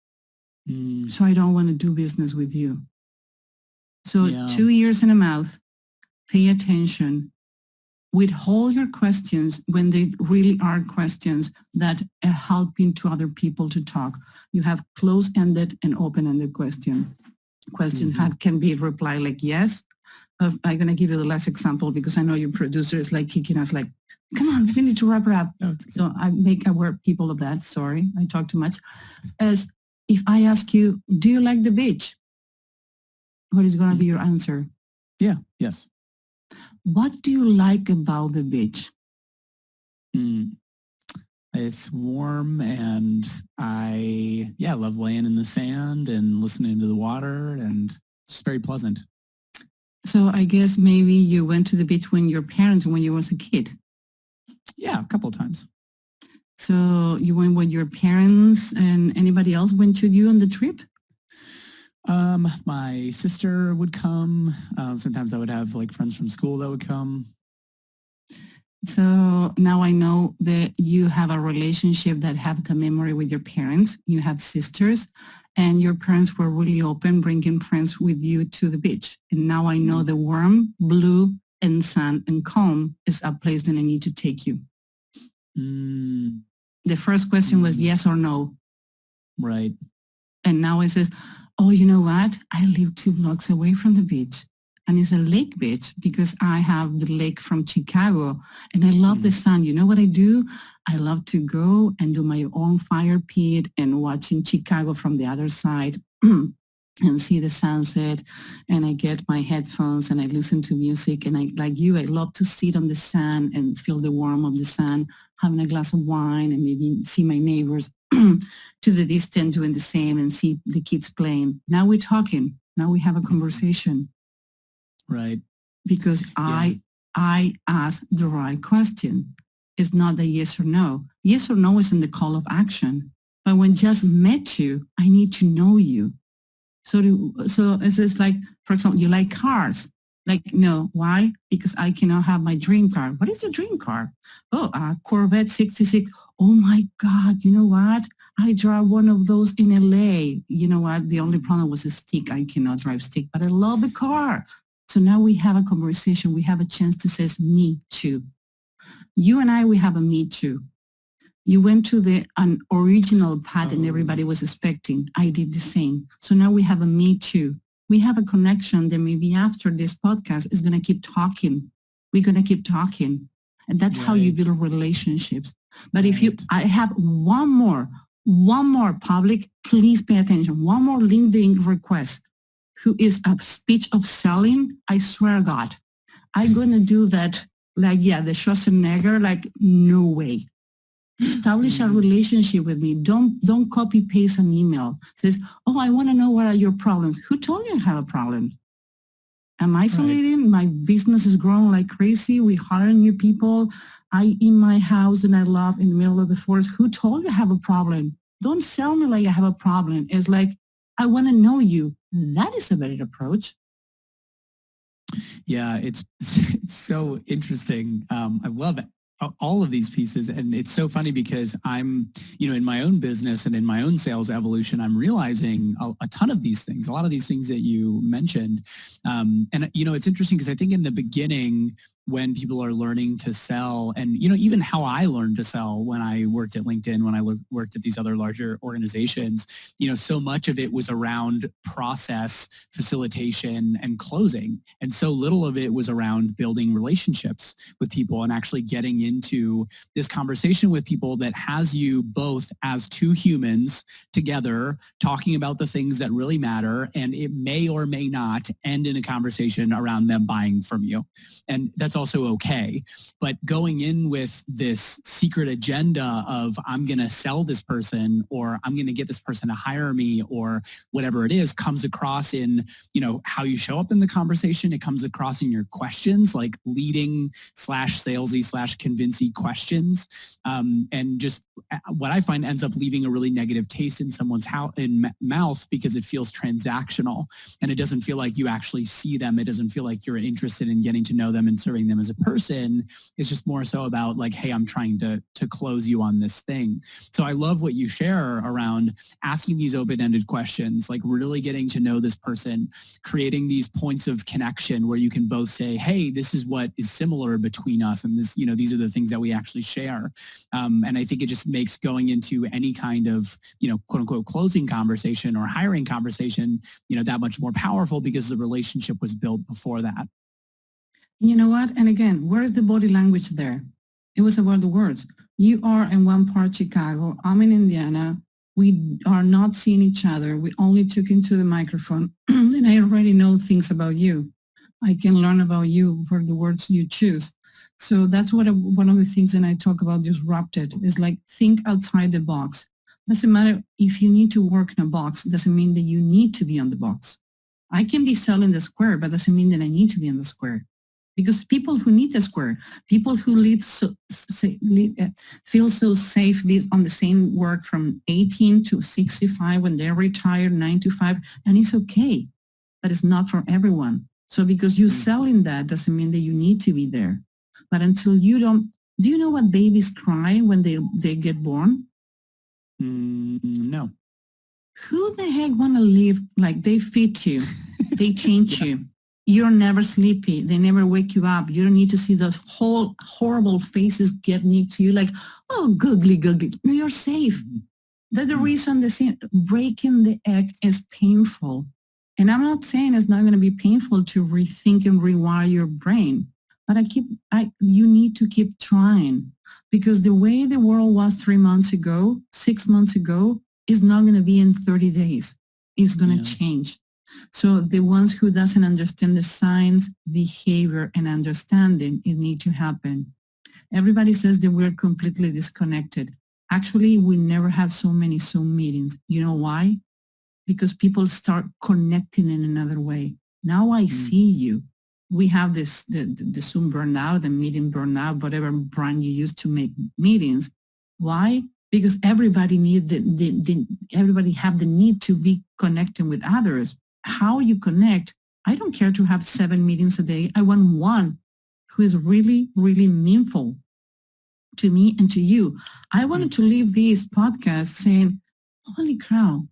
So I don't want to do business with you. So 2 ears and a mouth, pay attention. Withhold your questions when they really are questions that are helping to other people to talk. You have close-ended and open-ended questions. Questions can be replied like yes. I'm going to give you the last example because I know your producer is like kicking us like, come on, we need to wrap it up. So I make aware people of that. Sorry, I talk too much. As if I ask you, do you like the beach? What is going to be your answer? Yeah, yes. What do you like about the beach? It's warm and I love laying in the sand and listening to the water and it's very pleasant. So I guess maybe you went to the beach when your parents, when you was a kid. Yeah, a couple of times. So you went with your parents and anybody else went to you on the trip? My sister would come. Sometimes I would have like friends from school that would come. So now I know that you have a relationship that have the memory with your parents. You have sisters and your parents were really open, bringing friends with you to the beach. And now I know the warm, blue, and sun and calm is a place that I need to take you. The first question was yes or no. Right. And now it says, oh, you know what? I live 2 blocks away from the beach. And it's a lake beach because I have the lake from Chicago and I love the sun. You know what I do? I love to go and do my own fire pit and watching Chicago from the other side and see the sunset. And I get my headphones and I listen to music. And I, like you, I love to sit on the sun and feel the warmth of the sun, having a glass of wine and maybe see my neighbors to the distance doing the same and see the kids playing. Now we're talking. Now we have a conversation. Right. Because I ask the right question. It's not the yes or no. Yes or no is in the call of action. But when just met you, I need to know you. So it's like, for example, you like cars. Like, no, why? Because I cannot have my dream car. What is your dream car? Oh, a Corvette 66. Oh my God, you know what? I drive one of those in LA. You know what? The only problem was a stick. I cannot drive stick, but I love the car. So now we have a conversation. We have a chance to say, me too. You and I, we have a me too. You went to an original path and everybody was expecting. I did the same. So now we have a me too. We have a connection that maybe after this podcast is going to keep talking. We're going to keep talking. And that's how you build relationships. But if I have one more public, please pay attention. One more LinkedIn request who is a speech of selling. I swear to God, I'm going to do that. Like, the Schwarzenegger, like, no way. Establish a relationship with me. Don't copy paste an email. It says, oh, I want to know what are your problems. Who told you I have a problem? I'm isolating. Right. My business is growing like crazy. We hire new people. I in my house and I love in the middle of the forest. Who told you I have a problem? Don't sell me like I have a problem. It's like, I want to know you. That is a better approach. Yeah, it's so interesting. I love it. All of these pieces. And it's so funny because I'm, in my own business and in my own sales evolution, I'm realizing a ton of these things, a lot of these things that you mentioned. And, it's interesting because I think in the beginning, when people are learning to sell and, even how I learned to sell when I worked at LinkedIn, when I worked at these other larger organizations, so much of it was around process, facilitation, and closing. And so little of it was around building relationships with people and actually getting into this conversation with people that has you both as two humans together talking about the things that really matter. And it may or may not end in a conversation around them buying from you. And that's also okay. But going in with this secret agenda of I'm going to sell this person or I'm going to get this person to hire me or whatever it is comes across in, how you show up in the conversation. It comes across in your questions, like leading /salesy/convincing questions. And just what I find ends up leaving a really negative taste in someone's mouth because it feels transactional and it doesn't feel like you actually see them. It doesn't feel like you're interested in getting to know them and serving them as a person. It's just more so about like, hey, I'm trying to close you on this thing. So I love what you share around asking these open-ended questions, like really getting to know this person, creating these points of connection where you can both say, hey, this is what is similar between us. And this, these are the things that we actually share. And I think it just makes going into any kind of, quote unquote, closing conversation or hiring conversation, that much more powerful because the relationship was built before that. You know what? And again, where is the body language there? It was about the words. You are in one part Chicago. I'm in Indiana. We are not seeing each other. We only took into the microphone and I already know things about you. I can learn about you for the words you choose. So that's one of the things that I talk about disrupted is like think outside the box. Doesn't matter if you need to work in a box. Doesn't mean that you need to be on the box. I can be selling the square, but doesn't mean that I need to be in the square. Because people who need the square, people who feel so safe on the same work from 18 to 65 when they're retired, 9 to 5, and it's okay, but it's not for everyone. So because you're selling that doesn't mean that you need to be there. But until you don't, do you know what babies cry when they get born? No. Who the heck want to live like they feed you, they change you. You're never sleepy. They never wake you up. You don't need to see the whole horrible faces getting to you like, oh, googly. No, you're safe. That's the reason breaking the egg is painful. And I'm not saying it's not going to be painful to rethink and rewire your brain, but you need to keep trying because the way the world was 3 months ago, 6 months ago, is not going to be in 30 days. It's going to change. So the ones who doesn't understand the signs, behavior, and understanding, it need to happen. Everybody says that we're completely disconnected. Actually, we never have so many Zoom meetings. You know why? Because people start connecting in another way. Now I see you. We have the Zoom burnout, the meeting burnout, whatever brand you use to make meetings. Why? Because everybody everybody have the need to be connecting with others. How you connect, I don't care to have 7 meetings a day. I want one who is really, really meaningful to me and to you. I wanted to leave this podcast saying, holy cow,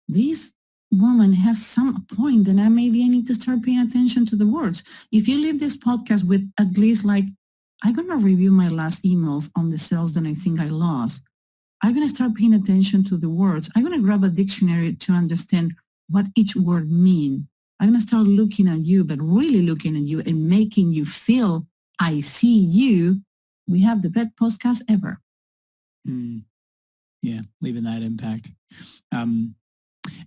this woman has some point, and maybe I need to start paying attention to the words. If you leave this podcast with at least like, I'm going to review my last emails on the sales that I think I lost. I'm going to start paying attention to the words. I'm going to grab a dictionary to understand what each word means. I'm going to start looking at you, but really looking at you and making you feel I see you. We have the best podcast ever. Yeah, leaving that impact.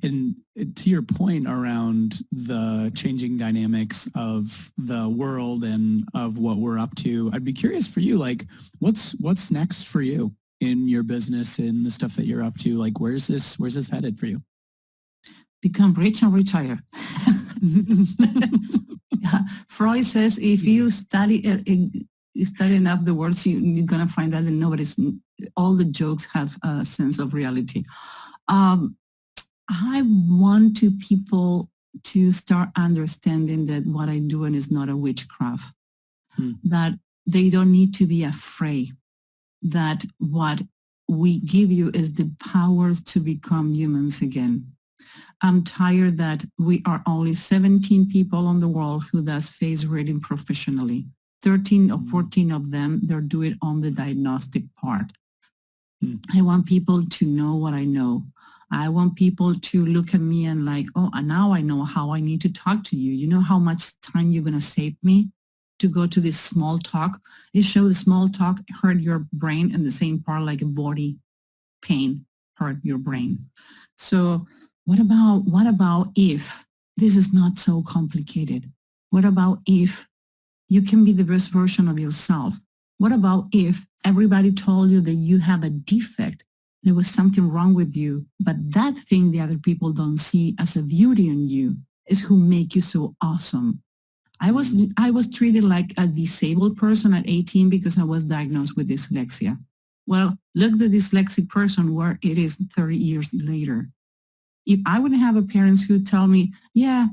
And to your point around the changing dynamics of the world and of what we're up to, I'd be curious for you, like, what's next for you in your business and the stuff that you're up to? Like, where's this headed for you? Become rich and retire. Freud says if you study enough the words, you're going to find out that all the jokes have a sense of reality. I want people to start understanding that what I'm doing is not a witchcraft, that they don't need to be afraid, that what we give you is the power to become humans again. I'm tired that we are only 17 people on the world who does face reading professionally. 13 or 14 of them, they're doing on the diagnostic part. I want people to know what I know. I want people to look at me and like, oh, now I know how I need to talk to you. You know how much time you're going to save me to go to this small talk? It shows small talk hurt your brain in the same part like a body pain hurt your brain. So what about if this is not so complicated? What about if you can be the best version of yourself? What about if everybody told you that you have a defect? There was something wrong with you, but that thing the other people don't see as a beauty in you is who make you so awesome. I was treated like a disabled person at 18 because I was diagnosed with dyslexia. Well, look at the dyslexic person where it is 30 years later. If I would have a parents who tell me, yeah,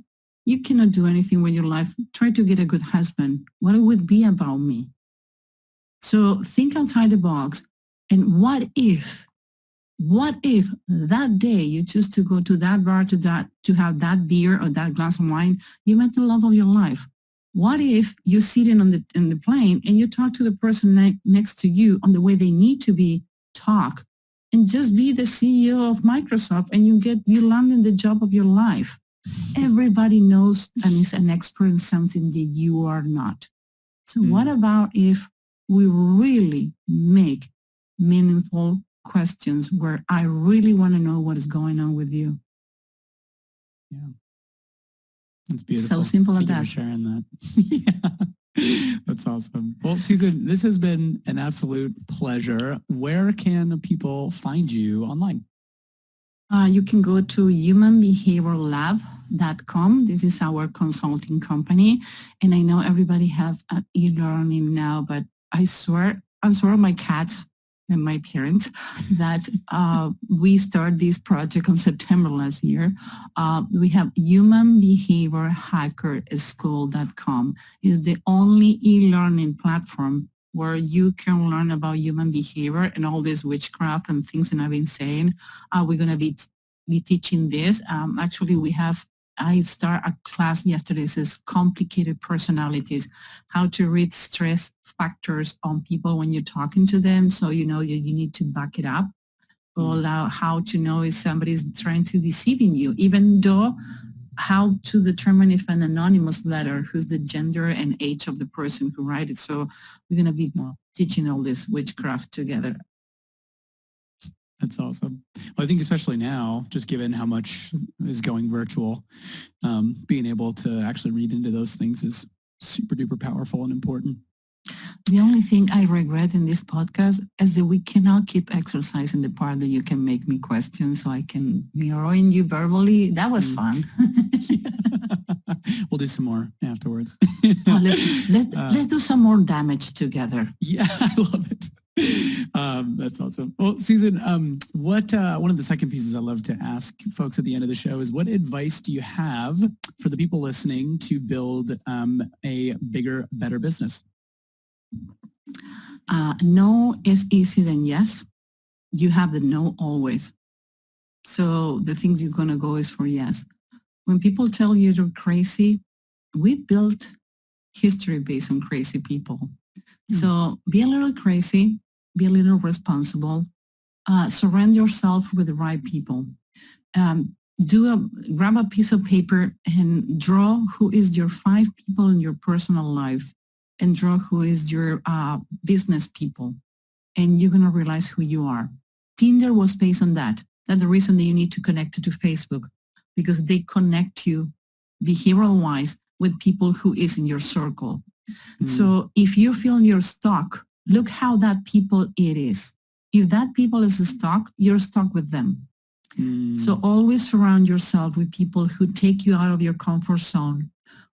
you cannot do anything with your life, try to get a good husband, what it would be about me? So think outside the box. And what if that day you choose to go to that bar to have that beer or that glass of wine, you met the love of your life? What if you're sitting in the plane and you talk to the person next to you on the way they need to be talk, and just be the CEO of Microsoft and you land in the job of your life? Everybody knows and is an expert in something that you are not. So what about if we really make meaningful questions where I really want to know what is going on with you? Yeah. That's beautiful. So simple as that. Thank you for sharing that. Yeah. That's awesome. Well, Susan, this has been an absolute pleasure. Where can people find you online? You can go to humanbehaviorlab.com. This is our consulting company. And I know everybody have e-learning now, but I swear on my cats and my parents that we started this project on September last year. We have humanbehaviorhackerschool.com. It's the only e-learning platform where you can learn about human behavior and all this witchcraft and things that I've been saying. We're going to be teaching this. Actually, I start a class yesterday. It says complicated personalities, how to read stress factors on people when you're talking to them. So you know you need to back it up. Or how to know if somebody's trying to deceiving you, even though how to determine if an anonymous letter, who's the gender and age of the person who write it. So we're going to be teaching all this witchcraft together. That's awesome. Well, I think especially now, just given how much is going virtual, being able to actually read into those things is super duper powerful and important. The only thing I regret in this podcast is that we cannot keep exercising the part that you can make me question so I can mirror you verbally. That was fun. We'll do some more afterwards. Let's do some more damage together. Yeah, I love it. That's awesome. Well, Susan, what one of the second pieces I love to ask folks at the end of the show is, what advice do you have for the people listening to build a bigger, better business? No is easier than yes. You have the no always. So the things you're going to go is for yes. When people tell you you're crazy, we built history based on crazy people. So be a little crazy, be a little responsible, surround yourself with the right people. Grab a piece of paper and draw who is your 5 people in your personal life and draw who is your business people. And you're going to realize who you are. Tinder was based on that. That's the reason that you need to connect it to Facebook, because they connect you behavioral-wise with people who is in your circle. So if you feel you're stuck, look how that people it is. If that people is stuck, you're stuck with them. So always surround yourself with people who take you out of your comfort zone.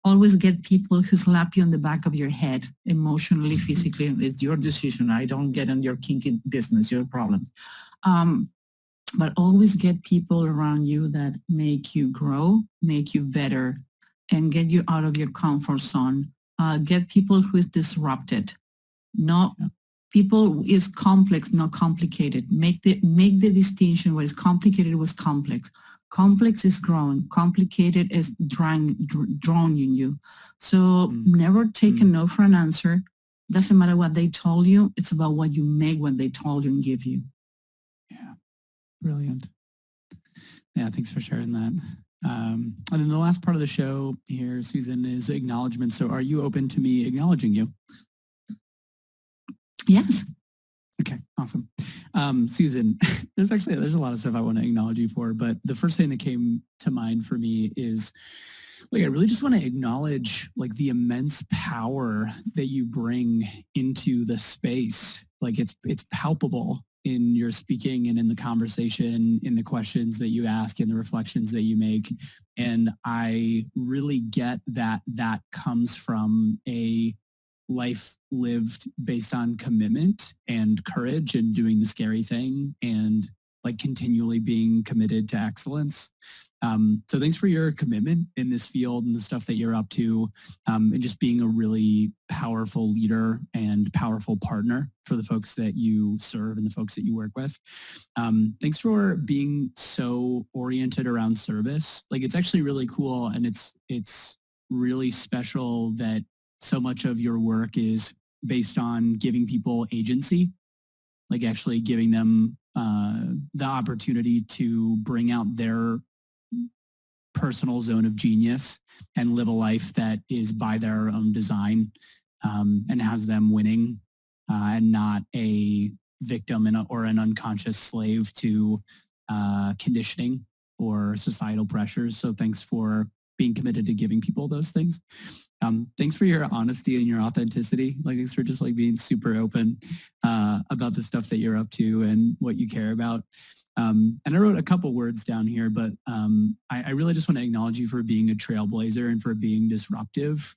Always get people who slap you on the back of your head, emotionally, physically. It's your decision. I don't get in your kinky business, your problem. But always get people around you that make you grow, make you better, and get you out of your comfort zone. Get people who is disrupted. Not people is complex, not complicated. Make the distinction. What is complicated was complex. Complex is grown. Complicated is drawn in you. So never take a no for an answer. Doesn't matter what they told you. It's about what you make what they told you and give you. Yeah, brilliant. Yeah, thanks for sharing that. And then the last part of the show here, Susan, is acknowledgement. So are you open to me acknowledging you? Yes. Okay, awesome. Susan, there's a lot of stuff I want to acknowledge you for, but the first thing that came to mind for me is, I really just want to acknowledge the immense power that you bring into the space. It's palpable in your speaking and in the conversation, in the questions that you ask and the reflections that you make. And I really get that comes from a life lived based on commitment and courage and doing the scary thing and continually being committed to excellence. So thanks for your commitment in this field and the stuff that you're up to, and just being a really powerful leader and powerful partner for the folks that you serve and the folks that you work with. Thanks for being so oriented around service. It's actually really cool, and it's really special that so much of your work is based on giving people agency, actually giving them the opportunity to bring out their personal zone of genius and live a life that is by their own design, and has them winning, and not a victim or an unconscious slave to conditioning or societal pressures. So thanks for being committed to giving people those things. Thanks for your honesty and your authenticity. Thanks for just being super open about the stuff that you're up to and what you care about. And I wrote a couple words down here, but I really just want to acknowledge you for being a trailblazer and for being disruptive.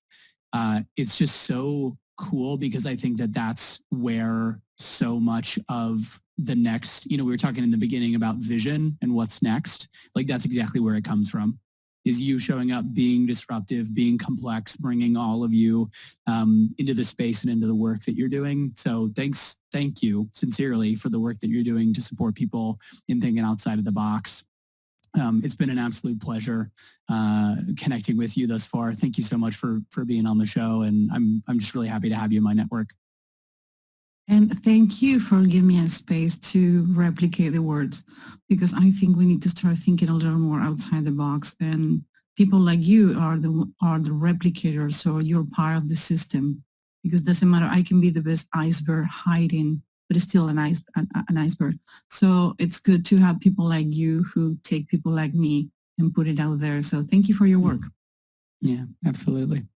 It's just so cool because I think that that's where so much of the next, we were talking in the beginning about vision and what's next. That's exactly where it comes from. Is you showing up, being disruptive, being complex, bringing all of you into the space and into the work that you're doing. So thank you sincerely for the work that you're doing to support people in thinking outside of the box. It's been an absolute pleasure connecting with you thus far. Thank you so much for being on the show, and I'm just really happy to have you in my network. And thank you for giving me a space to replicate the words, because I think we need to start thinking a little more outside the box. And people like you are the replicators, so you're part of the system. Because it doesn't matter, I can be the best iceberg hiding, but it's still an iceberg. So it's good to have people like you who take people like me and put it out there. So thank you for your work. Yeah, absolutely.